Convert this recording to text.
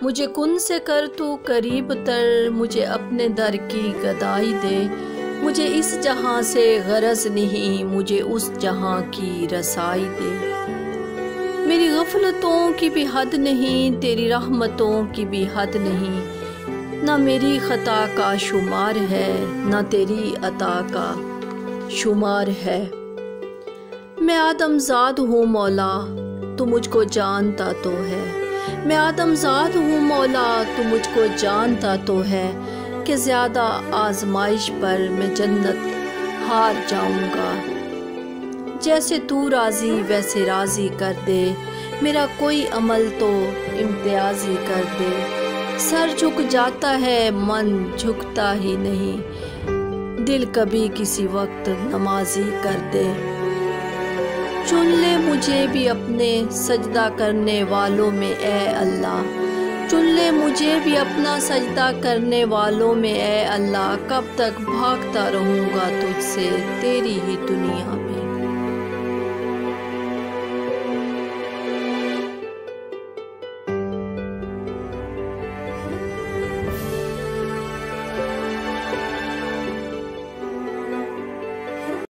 मुझे कुन से कर तू करीब तर, मुझे अपने दर की गदाई दे। मुझे इस जहां से गरज नहीं, मुझे उस जहां की रसाई दे। मेरी गफलतों की भी हद नहीं, तेरी रहमतों की भी हद नहीं। ना मेरी खता का शुमार है, ना तेरी अता का शुमार है। मैं आदमजाद हूँ मौला, तू मुझको जानता तो है। मैं आदमजाद हूँ मौला, तू मुझको जानता तो है कि ज़्यादा आजमाइश पर मैं जन्नत हार जाऊँगा। जैसे तू राज़ी वैसे राज़ी कर दे, मेरा कोई अमल तो इम्तियाज़ी कर दे। सर झुक जाता है मन झुकता ही नहीं, दिल कभी किसी वक्त नमाजी कर दे। चुन ले मुझे भी अपने सजदा करने वालों में ए अल्लाह। चुन ले मुझे भी अपना सजदा करने वालों में ए अल्लाह। कब तक भागता रहूँगा तुझसे तेरी ही दुनिया में।